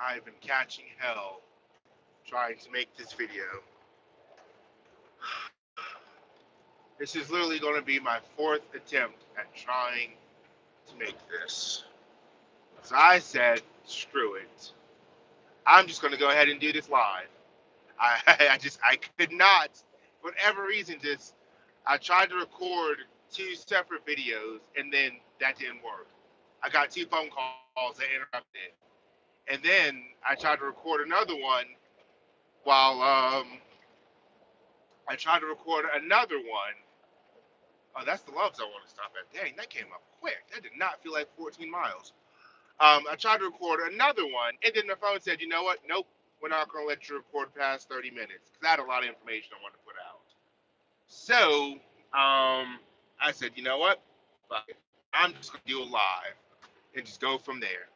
I've been catching hell trying to make this video. This is literally going to be my fourth attempt at trying to make this. So I said, screw it. I'm just going to go ahead and do this live. I could not, for whatever reason, I tried to record two separate videos and then that didn't work. I got two phone calls that interrupted. And then I tried to record another one while I tried to record another one. Oh, that's the loves I want to stop at. Dang, that came up quick. That did not feel like 14 miles. I tried to record another one, and then the phone said, you know what? Nope, we're not going to let you record past 30 minutes because I had a lot of information I wanted to put out. So I said, you know what? Fuck it. I'm just going to do it live and just go from there.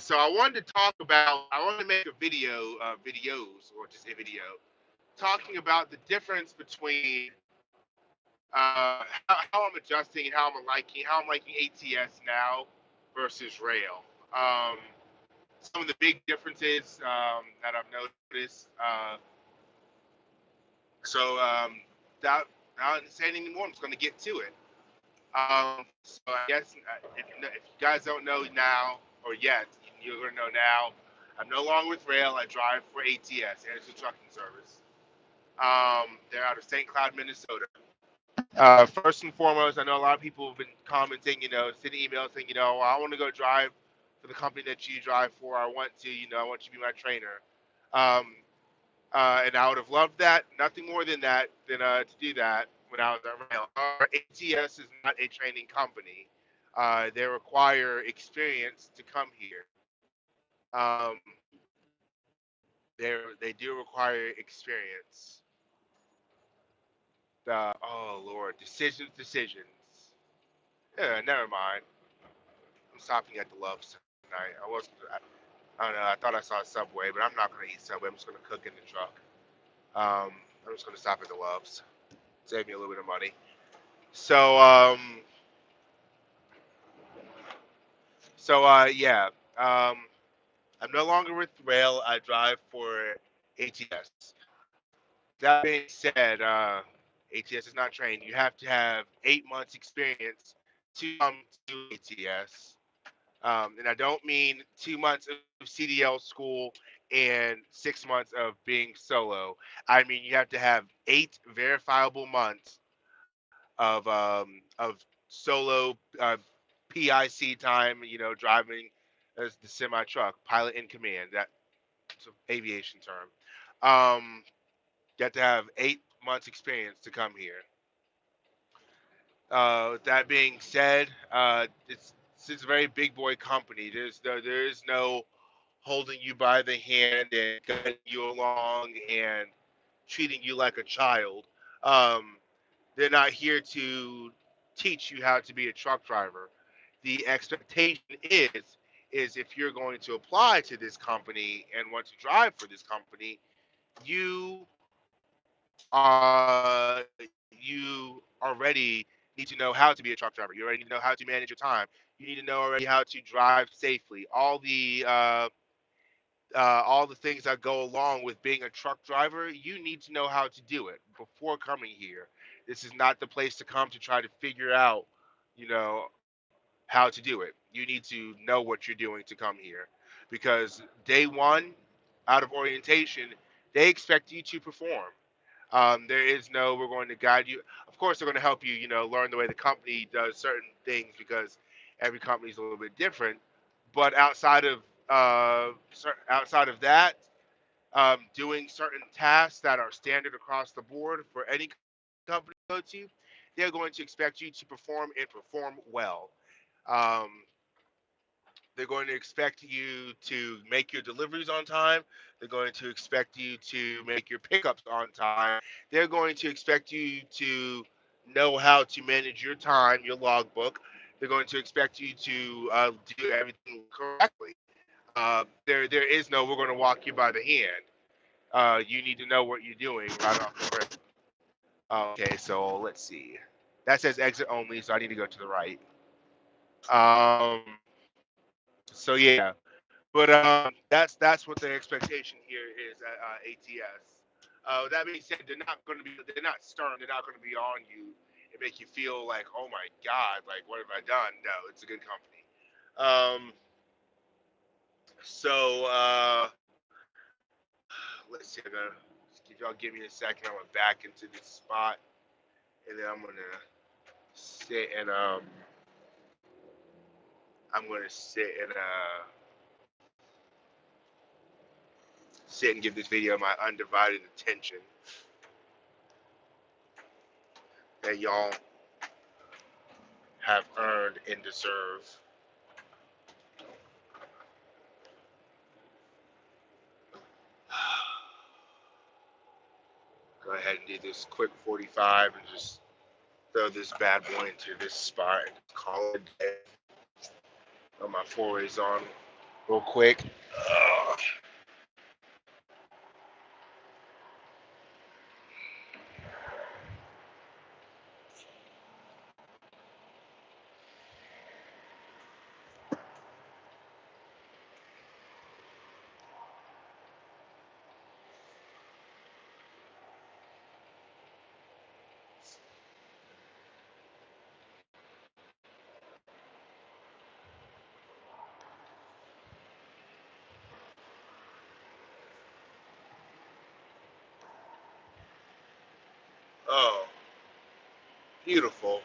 So I wanted to talk about, I wanted to make a video, videos, or just a video, talking about the difference between how I'm adjusting and how I'm liking ATS now versus Rail. Um, some of the big differences that I've noticed. So without saying any more, I'm just going to get to it. So I guess if you guys don't know now or yet, you're going to know now. I'm no longer with Rail. I drive for ATS, Anderson Trucking Service. They're out of St. Cloud, Minnesota. First and foremost, I know a lot of people have been commenting, sending emails saying, I want to go drive for the company that you drive for. I want you to be my trainer. Um, and I would have loved that. Nothing more than that, than to do that when I was at Rail. ATS is not a training company. They require experience to come here. Um, they do require experience. Oh Lord, decisions. Yeah, never mind. I'm stopping at the Loves tonight. I don't know. I thought I saw a Subway, but I'm not gonna eat Subway. I'm just gonna cook in the truck. Um, I'm just gonna stop at the Loves. Save me a little bit of money. So yeah. Um, I'm no longer with Rail. I drive for ATS. That being said, ATS is not trained. You have to have 8 months experience to come to ATS. And I don't mean 2 months of CDL school and 6 months of being solo. I mean you have to have 8 verifiable months of solo PIC time. Driving as the semi truck pilot in command. That's an aviation term. You have to have 8 months experience to come here. With that being said, it's a very big boy company. There is no holding you by the hand and guiding you along and treating you like a child. Um, they're not here to teach you how to be a truck driver. The expectation is if you're going to apply to this company and want to drive for this company, you you already need to know how to be a truck driver. You already need to know how to manage your time. You need to know already how to drive safely. All the things that go along with being a truck driver, you need to know how to do it before coming here. This is not the place to come to try to figure out, you know, how to do it. You need to know what you're doing to come here, because day one, out of orientation, they expect you to perform. There is no, we're going to guide you. Of course, they're going to help you, learn the way the company does certain things, because every company is a little bit different. But outside of that, doing certain tasks that are standard across the board for any company you go to, they're going to expect you to perform and perform well. Um, they're going to expect you to make your deliveries on time. They're going to expect you to make your pickups on time. They're going to expect you to know how to manage your time, your logbook. They're going to expect you to do everything correctly. There is no, we're going to walk you by the hand. You need to know what you're doing right off the rip. Okay, so let's see. That says exit only, so I need to go to the right. Um, so yeah. But that's what the expectation here is at ATS. That being said, they're not stern, they're not going to be on you and make you feel like, oh my god, like what have I done? No, it's a good company. Um, so let's see. If y'all give me a second, I'm gonna back into this spot, and then sit and um, I'm gonna sit and give this video my undivided attention that y'all have earned and deserve. Go ahead and do this quick 45 and just throw this bad boy into this spot and call it a day. Put my forays on real quick. Oh, beautiful.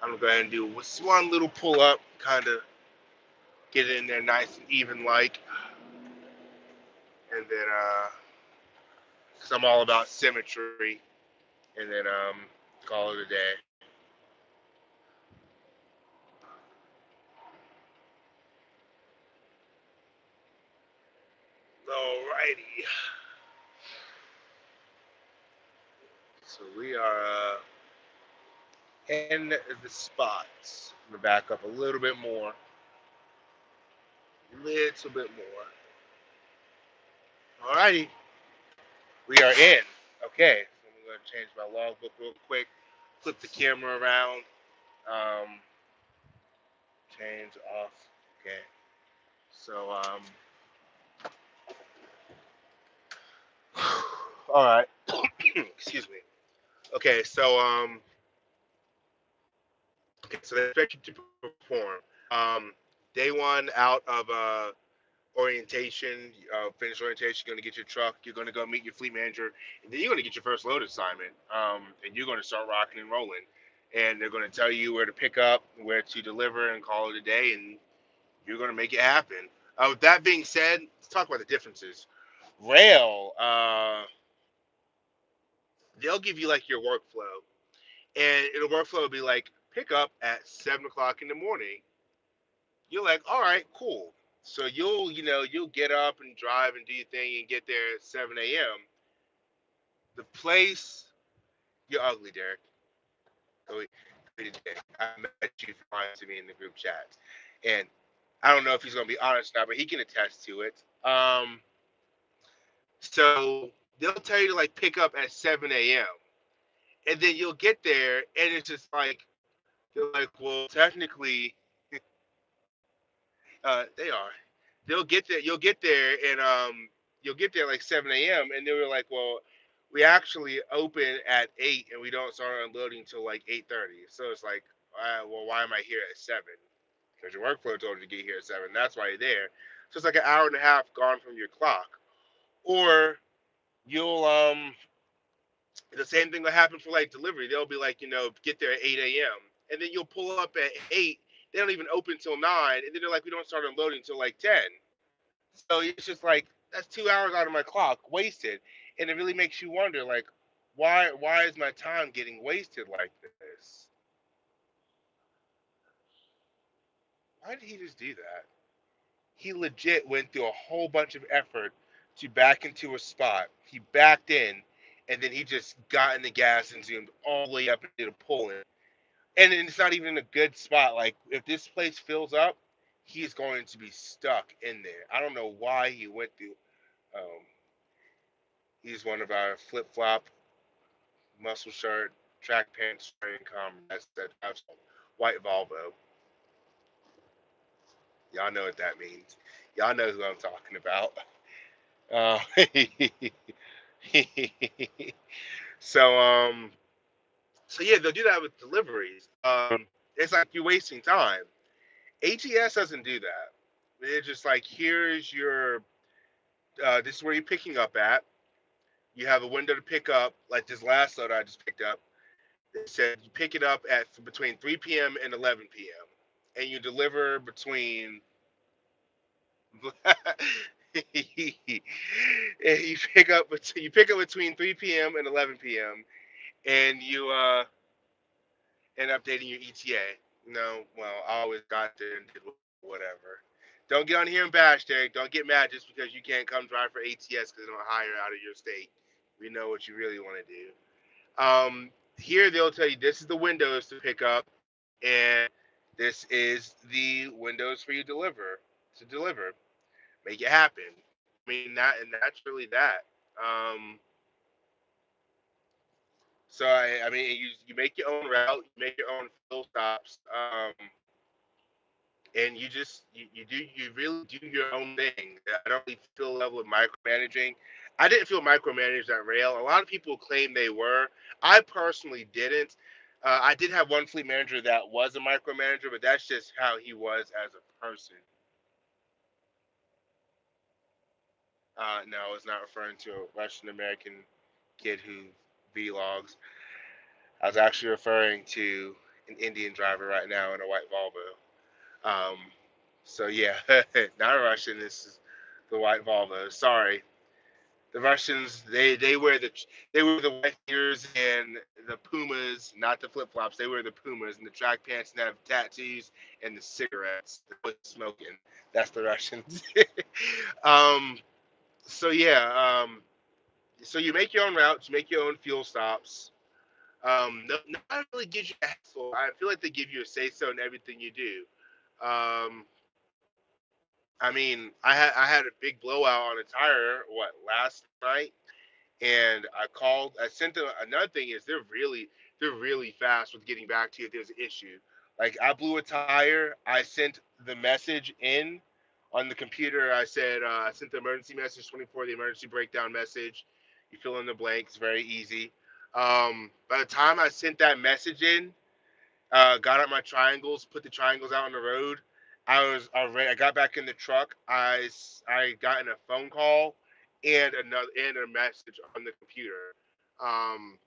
I'm gonna go ahead and do one little pull up, kind of get it in there nice and even like, and then cause I'm all about symmetry, and then call it a day. Alrighty. So we are in the spots. I'm gonna back up a little bit more. Little bit more. Alrighty. We are in. Okay. So I'm gonna change my logbook real quick. Flip the camera around. Um, change off. Okay. So all right. Excuse me. Okay. So they expect you to perform. Day one out of orientation, finish orientation, you're going to get your truck, you're going to go meet your fleet manager, and then you're going to get your first load assignment, and you're going to start rocking and rolling. And they're going to tell you where to pick up, where to deliver, and call it a day, and you're going to make it happen. With that being said, let's talk about the differences. Rail, they'll give you like your workflow, and the workflow will be like pick up at 7 o'clock in the morning. You're like, all right, cool. So you'll get up and drive and do your thing and get there at 7 a.m. The place, you're ugly, Derek. Go eat today. I met you flying to me in the group chat, and I don't know if he's gonna be honest now, but he can attest to it. So they'll tell you to like pick up at 7 a.m. and then you'll get there and it's just like you're like, well, technically, they are. They'll get there. You'll get there like 7 a.m. and they were like, well, we actually open at 8 and we don't start unloading till like 8:30. So it's like, well, why am I here at 7? Because your workflow told you to get here at 7. That's why you're there. So it's like an hour and a half gone from your clock. Or you'll the same thing will happen for like delivery. They'll be like, get there at 8 a.m. and then you'll pull up at 8. They don't even open till 9, and then they're like, we don't start unloading till like 10. So it's just like that's 2 hours out of my clock wasted, and it really makes you wonder, like, why is my time getting wasted like this? Why did he just do that? He legit went through a whole bunch of effort to back into a spot. He backed in, and then he just got in the gas and zoomed all the way up and did a pull in. And it's not even a good spot. Like if this place fills up, he's going to be stuck in there. I don't know why he went through. Um, he's one of our flip flop muscle shirt, track pants wearing comrades that have some white Volvo. Y'all know what that means. Y'all know who I'm talking about. Uh, so so yeah, they'll do that with deliveries. It's like you're wasting time. ATS doesn't do that. They're just like, here's your this is where you're picking up at. You have a window to pick up, like this last load I just picked up. It said you pick it up at between 3 p.m. and 11 p.m. and you deliver between and you pick up between 3 p.m. and 11 p.m. and you end up updating your ETA. No, well, I always got there and did whatever. Don't get on here and bash, Derek. Don't get mad just because you can't come drive for ATS because they don't hire out of your state. We know what you really want to do. Here they'll tell you this is the windows to pick up, and this is the windows for you to deliver. Make it happen. I mean that, and that's really that. Um, I mean, you make your own route, you make your own fill stops, and you really do your own thing. I don't really feel a level of micromanaging. I didn't feel micromanaged at Rail. A lot of people claim they were. I personally didn't. I did have one fleet manager that was a micromanager, but that's just how he was as a person. No, I was not referring to a Russian American kid who vlogs. I was actually referring to an Indian driver right now in a white Volvo. So yeah, not a Russian. This is the white Volvo. Sorry, the Russians they wear the white ears and the Pumas, not the flip flops. They wear the Pumas and the track pants and have tattoos and the cigarettes. They're smoking. That's the Russians. um. So yeah. So you make your own routes, you make your own fuel stops. No, not really gives you a hassle. I feel like they give you a say so in everything you do. Um, I mean, I had a big blowout on a tire last night, and I called. I sent them. Another thing is they're really fast with getting back to you if there's an issue. Like I blew a tire, I sent the message in on the computer. I sent the emergency message 24, the emergency breakdown message. You fill in the blanks, very easy. By the time I sent that message in, got out my triangles, put the triangles out on the road. I was already. I got back in the truck. I got in a phone call and a message on the computer. Um,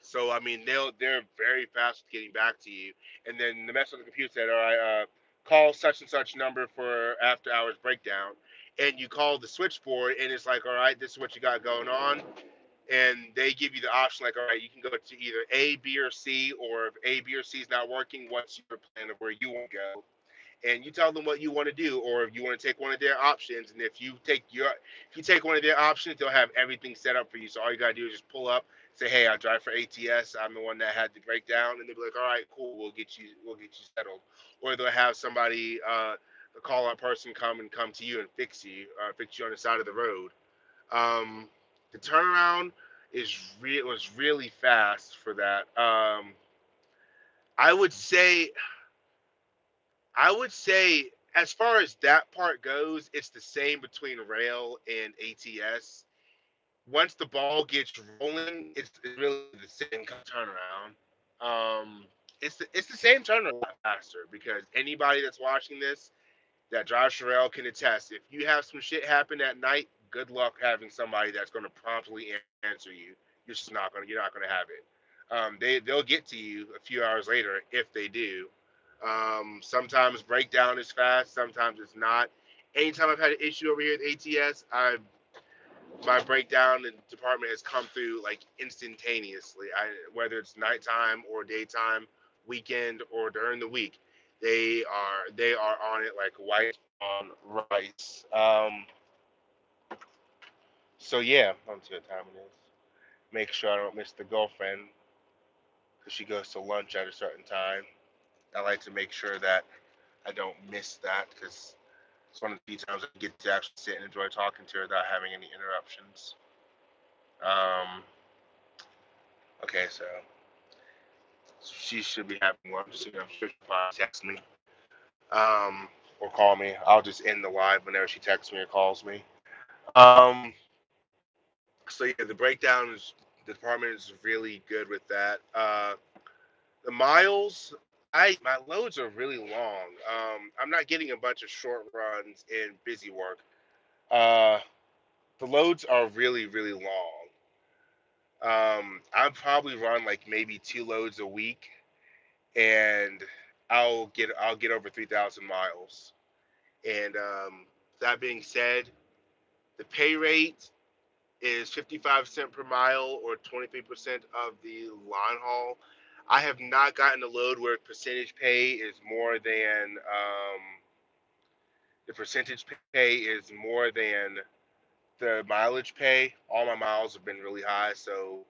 so I mean they're very fast with getting back to you. And then the message on the computer said, "All right, call such and such number for after hours breakdown." And you call the switchboard, and it's like, "All right, this is what you got going on." And they give you the option like, all right, you can go to either A, B, or C, or if A, B, or C is not working, what's your plan of where you want to go? And you tell them what you want to do, or if you want to take one of their options. And if you take one of their options, they'll have everything set up for you. So all you gotta do is just pull up, say, hey, I drive for ATS. I'm the one that had the breakdown, and they'll be like, all right, cool, we'll get you settled. Or they'll have somebody, a call out person come to you and fix you on the side of the road. Um, the turnaround was really fast for that. I would say I would say as far as that part goes, it's the same between rail and ATS. Once the ball gets rolling, it's really the same kind of turnaround. It's the same turnaround, a lot faster because anybody that's watching this that Josh Sherrill can attest. If you have some shit happen at night, good luck having somebody that's going to promptly answer you. You're not gonna have it. They'll get to you a few hours later if they do. Sometimes breakdown is fast, sometimes it's not. Anytime I've had an issue over here at ATS, my breakdown and department has come through like instantaneously. Whether it's nighttime or daytime, weekend or during the week, they are on it like white on rice. So yeah, I'm see what time it is. Make sure I don't miss the girlfriend because she goes to lunch at a certain time. I like to make sure that I don't miss that because it's one of the few times I get to actually sit and enjoy talking to her without having any interruptions. Um, okay, so she should be having lunch soon. I'm sure she'll probably text me. Um, or call me. I'll just end the live whenever she texts me or calls me. Um, so yeah, the breakdowns, the department is really good with that. The miles, I my loads are really long. I'm not getting a bunch of short runs in busy work. Uh, the loads are really really long. I probably run like maybe two loads a week, and I'll get over 3,000 miles. And that being said, the pay rate is 55 cents per mile or 23% of the line haul. I have not gotten a load where percentage pay is more than the percentage pay is more than the mileage pay. All my miles have been really high, so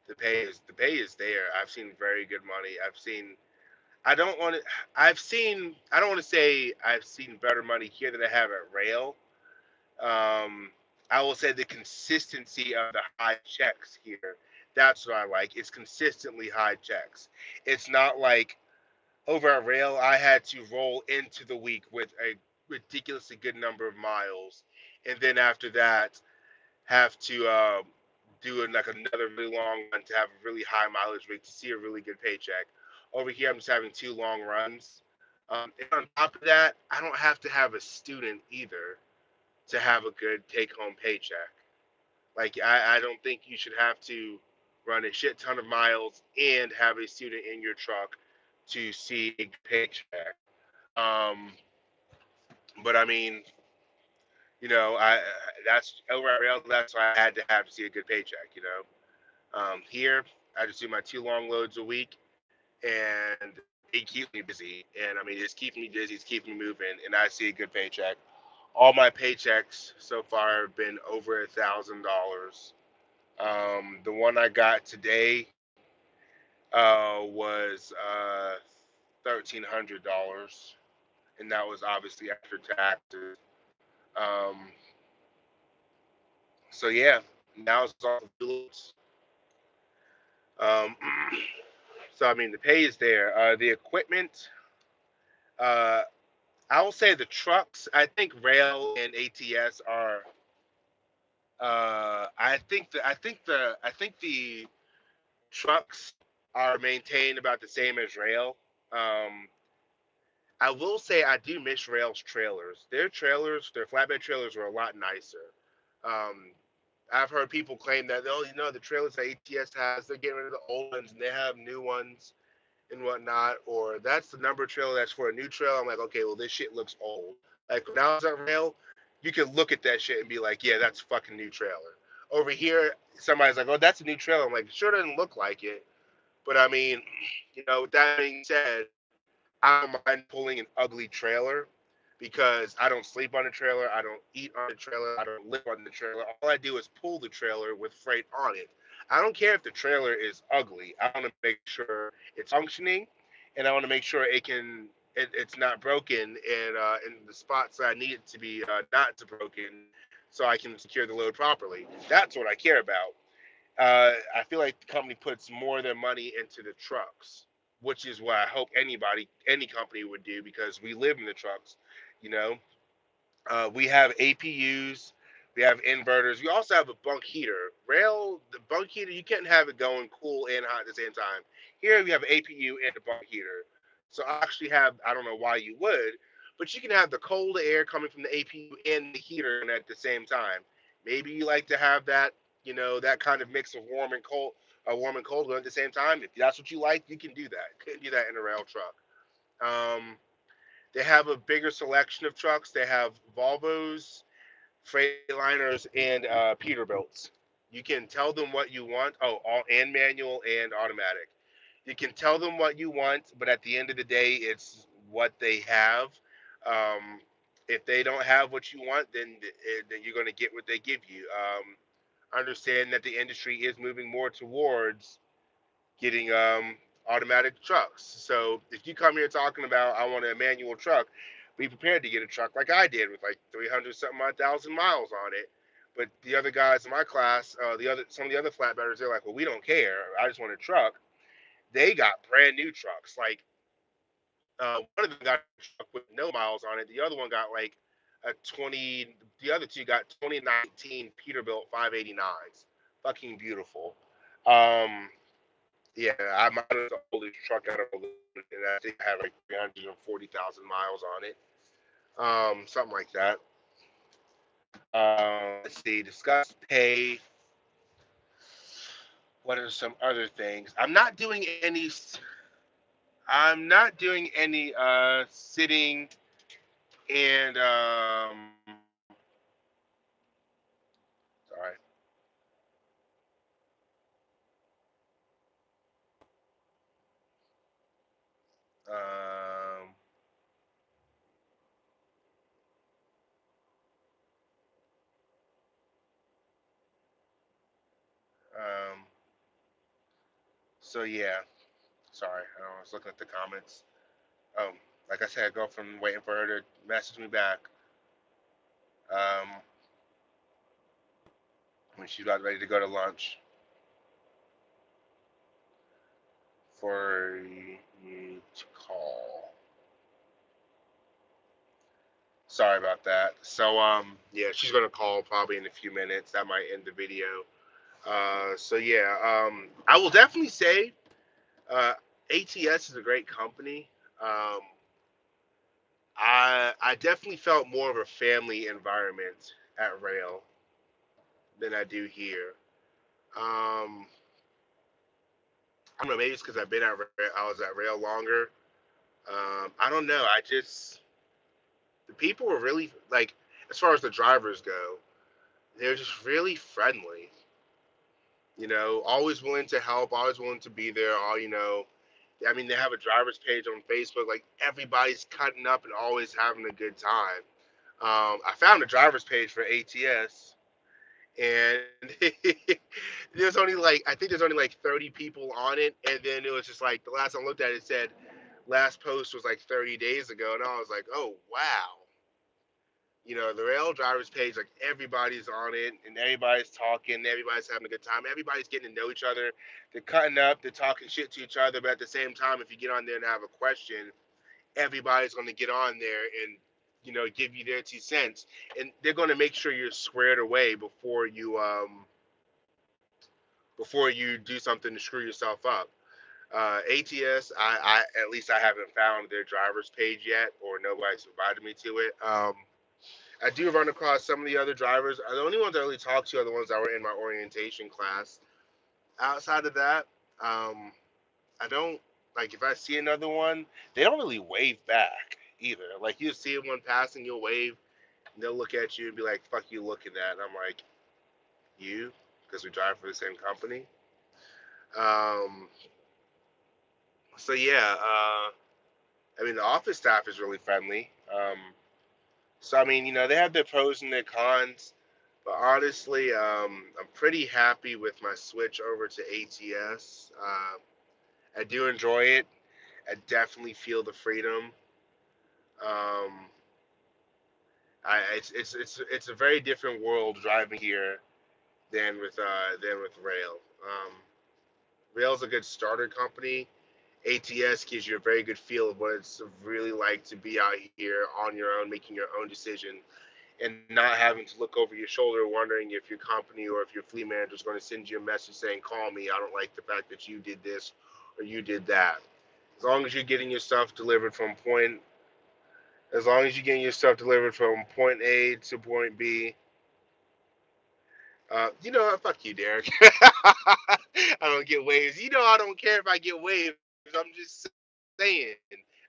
the pay is there. I've seen very good money. I don't want to I don't want to say I've seen better money here than I have at Rail. Um, I will say the consistency of the high checks here. That's what I like. It's consistently high checks. It's not like over at Rail, I had to roll into the week with a ridiculously good number of miles, and then after that, have to do like another really long run to have a really high mileage rate to see a really good paycheck. Over here, I'm just having two long runs. And on top of that, I don't have to have a student either to have a good take home paycheck. Like, I don't think you should have to run a shit ton of miles and have a student in your truck to see a good paycheck. Um, but I mean, that's over at Rail. That's why I had to have to see a good paycheck. Here I just do my two long loads a week, and it keeps me busy. And I mean, it's keeping me busy. It's keeping me moving, and I see a good paycheck. All my paychecks so far have been over $1,000. The one I got today was $1,300, and that was obviously after taxes. Um, so yeah, now it's all the loads. Um, so I mean, the pay is there. The equipment, uh, I will say the trucks. I think Rail and ATS are. I think the trucks are maintained about the same as Rail. Um, I will say I do miss Rail's trailers. Their flatbed trailers are a lot nicer. Um, I've heard people claim that, oh, the trailers that ATS has, they're getting rid of the old ones and they have new ones and whatnot, or that's the number trailer that's for a new trailer. I'm like, okay, well, this shit looks old. Like when I was at Rail, you could look at that shit and be like, yeah, that's a fucking new trailer. Over here, somebody's like, oh, that's a new trailer. I'm like, it sure doesn't look like it. But I mean, with that being said, I don't mind pulling an ugly trailer because I don't sleep on the trailer, I don't eat on the trailer, I don't live on the trailer. All I do is pull the trailer with freight on it. I don't care if the trailer is ugly. I want to make sure it's functioning, and I want to make sure it's not broken and in the spots that I need it to be not to broken, so I can secure the load properly. That's what I care about. I feel like the company puts more of their money into the trucks, which is what I hope any company would do because we live in the trucks. You know, we have APUs, we have inverters. We also have a bunk heater. The bunk heater, you can't have it going cool and hot at the same time. Here we have APU and a bunk heater. So I actually have, I don't know why you would, but you can have the cold air coming from the APU and the heater at the same time. Maybe you like to have that, that kind of mix of warm and cold going at the same time. If that's what you like, you can do that. Couldn't do that in a rail truck. Um, they have a bigger selection of trucks. They have Volvos, Freightliners, and Peterbilts. You can tell them what you want. Oh, all and manual and automatic. You can tell them what you want, but at the end of the day, it's what they have. Um, if they don't have what you want, then you're going to get what they give you. Understand that the industry is moving more towards getting automatic trucks. So if you come here talking about I want a manual truck, be prepared to get a truck like I did with like 300 something odd thousand miles on it. But the other guys in my class, some of the other flatbedders, they're like, well, we don't care. I just want a truck. They got brand new trucks. Like One of them got a truck with no miles on it. The other one got like a 20. The other two got 2019 Peterbilt 589s. Fucking beautiful. Um, yeah, mine was the oldest truck I ever lived, and I think I had like 340,000 miles on it. Something like that. Let's see. Discuss pay. What are some other things? I'm not doing any sitting and sorry. Um, um, so yeah, sorry. I was looking at the comments. Um, like I said, girlfriend waiting for her to message me back. Um, when she's about ready to go to lunch for you to call. Sorry about that. So yeah, she's gonna call probably in a few minutes. That might end the video. So yeah, I will definitely say uh, ATS is a great company. Um, I definitely felt more of a family environment at Rail than I do here. Um, I don't know, maybe it's because I've been at Rail, I was at Rail longer. I don't know. I just the people were really like, as far as the drivers go, they're just really friendly. Always willing to help, always willing to be there. I mean, they have a drivers page on Facebook. Like everybody's cutting up and always having a good time. I found a drivers page for ATS, and there's only like I think there's only like 30 people on it, and then it was just like the last I looked at it said last post was like 30 days ago, and I was like, oh wow. The rail drivers page, like everybody's on it and everybody's talking, everybody's having a good time, everybody's getting to know each other. They're cutting up, they're talking shit to each other, but at the same time, if you get on there and have a question, everybody's going to get on there and give you their 2 cents, and they're going to make sure you're squared away before you do something to screw yourself up. ATS, I at least I haven't found their drivers page yet, or nobody's invited me to it. I do run across some of the other drivers. The only ones I really talk to are the ones that were in my orientation class. Outside of that, um, I don't like if I see another one, they don't really wave back either. Like you see one passing, you'll wave, and they'll look at you and be like, "Fuck you looking at?" And I'm like, "You?" Because we drive for the same company. Um, so yeah, I mean the office staff is really friendly. So I mean, they have their pros and their cons. But honestly, I'm pretty happy with my switch over to ATS. I do enjoy it. I definitely feel the freedom. Um, it's a very different world driving here than with Rail. Rail's a good starter company. ATS gives you a very good feel of what it's really like to be out here on your own, making your own decision, and not having to look over your shoulder wondering if your company or if your fleet manager is going to send you a message saying, call me, I don't like the fact that you did this or you did that. As long as you're getting your stuff delivered from point, as long as you're getting your stuff delivered from point A to point B, fuck you, Derek. I don't get waves. I don't care if I get waves. I'm just saying.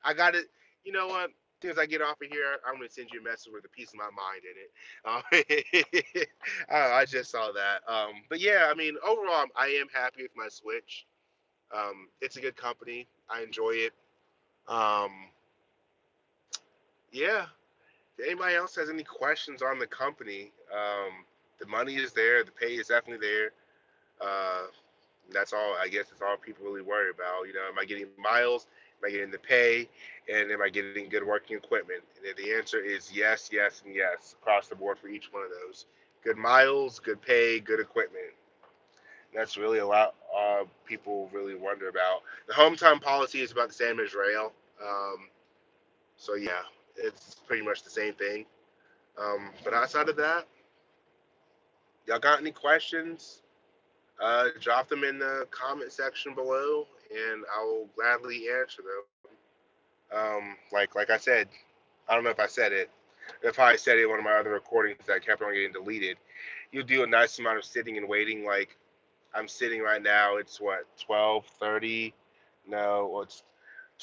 I got it. You know what? As soon as I get off of here, I'm gonna send you a message with a piece of my mind in it. I just saw that. But yeah, I mean, overall, I am happy with my Switch. It's a good company. I enjoy it. Um, yeah. If anybody else has any questions on the company, the money is there. The pay is definitely there. Uh, that's all. I guess that's all people really worry about. Am I getting miles? Am I getting the pay? And am I getting good working equipment? And the answer is yes, yes, and yes across the board for each one of those. Good miles, good pay, good equipment. That's really a lot people really wonder about. The home time policy is about the same as rail. So yeah, it's pretty much the same thing. But outside of that, y'all got any questions? Drop them in the comment section below, and I will gladly answer them. Like I said, I don't know if I said it. If I said it in one of my other recordings that kept on getting deleted, you do a nice amount of sitting and waiting. Like I'm sitting right now. It's what 12:30. No, well, it's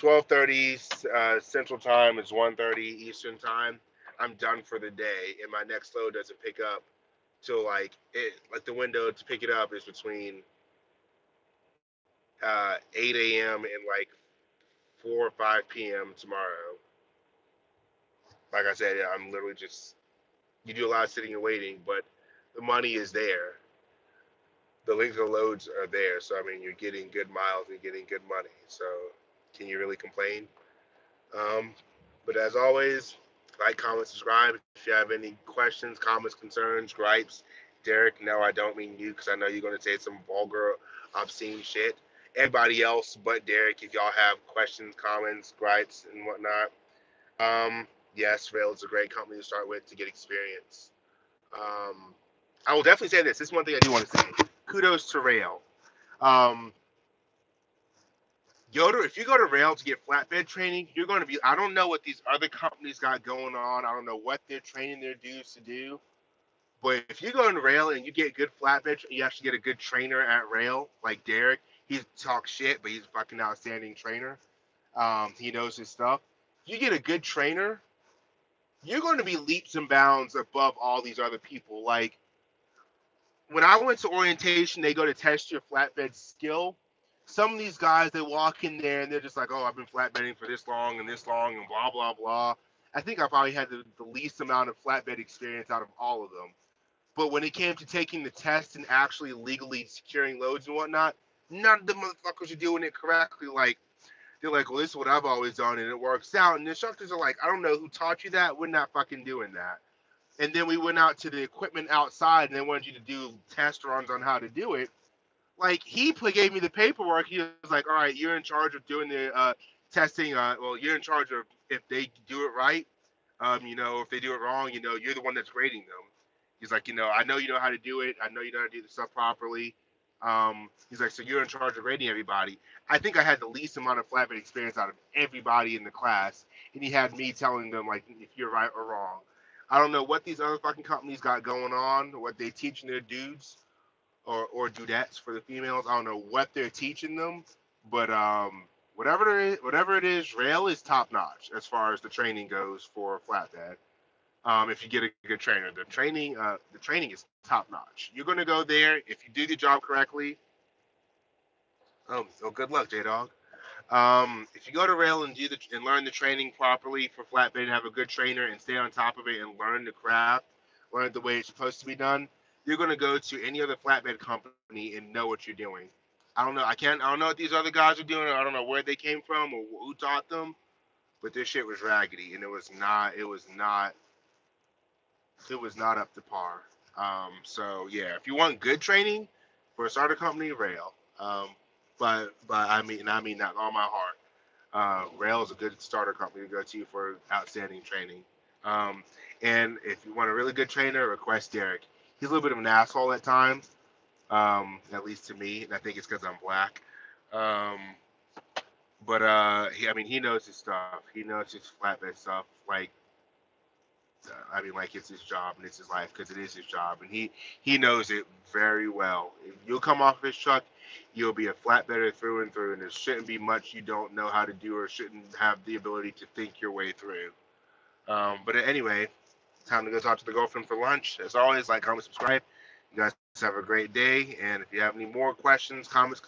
12:30 Central Time. It's 1:30 Eastern Time. I'm done for the day, and my next load doesn't pick up till like the window to pick it up is between 8 a.m. and like 4 or 5 p.m. tomorrow. Like I said, I'm literally just you do a lot of sitting and waiting, but the money is there. The length of loads are there, so I mean you're getting good miles and getting good money. So can you really complain? Um, but as always, like, comment, subscribe. If you have any questions, comments, concerns, gripes, Derek, no, I don't mean you because I know you're going to say some vulgar, obscene shit. Everybody else but Derek, if y'all have questions, comments, gripes, and whatnot, yes, Rail is a great company to start with to get experience. Um, I will definitely say this. This is one thing I do want to say. Kudos to Rail. Um, if you go to Rail to get flatbed training, you're going to be. I don't know what these other companies got going on. I don't know what they're training their dudes to do. But if you go into Rail and you get good flatbed, you actually get a good trainer at Rail, like Derek. He talks shit, but he's a fucking outstanding trainer. He knows his stuff. If you get a good trainer, you're going to be leaps and bounds above all these other people. Like when I went to orientation, they go to test your flatbed skill. Some of these guys, they walk in there and they're just like, "Oh, I've been flatbedding for this long, and blah blah blah." I think I probably had the least amount of flatbed experience out of all of them. But when it came to taking the test and actually legally securing loads and whatnot, none of the motherfuckers are doing it correctly. Like they're like, "Well, this is what I've always done, and it works out." And the instructors are like, "I don't know who taught you that. We're not fucking doing that." And then we went out to the equipment outside, and they wanted you to do test runs on how to do it. Like gave me the paperwork. He was like, "All right, you're in charge of doing the testing. Well, you're in charge of if they do it right. If they do it wrong, you're the one that's grading them." He's like, I know you know how to do it. I know you know how to do the stuff properly. He's like, so you're in charge of grading everybody. I think I had the least amount of flatbed experience out of everybody in the class, and he had me telling them like if you're right or wrong. I don't know what these other fucking companies got going on, what they teaching their dudes or dudettes for the females. I don't know what they're teaching them, but whatever it is, Rail is top notch as far as the training goes for flatbed. If you get a good trainer, the training is top notch. You're gonna go there if you do the job correctly. So good luck, J Dog. If you go to Rail and learn the training properly for flatbed, and have a good trainer and stay on top of it and learn the craft, learn it the way it's supposed to be done, you're gonna go to any other flatbed company and know what you're doing. I don't know what these other guys are doing. I don't know where they came from or who taught them, but this shit was raggedy and it was not up to par. So yeah, if you want good training for a starter company, Rail. But I mean that all my heart. Rail is a good starter company to go to for outstanding training. Um, and if you want a really good trainer, request Derek. He's a little bit of an asshole at times, at least to me, and I think it's because I'm black. Um, but he knows his stuff. He knows his flatbed stuff. Like it's his job and it's his life because it is his job, and he knows it very well. If you'll come off his truck, you'll be a flatbedder through and through, and there shouldn't be much you don't know how to do or shouldn't have the ability to think your way through. But anyway, time to go talk to the girlfriend for lunch. As always, like, comment, subscribe. You guys have a great day, and if you have any more questions, comments,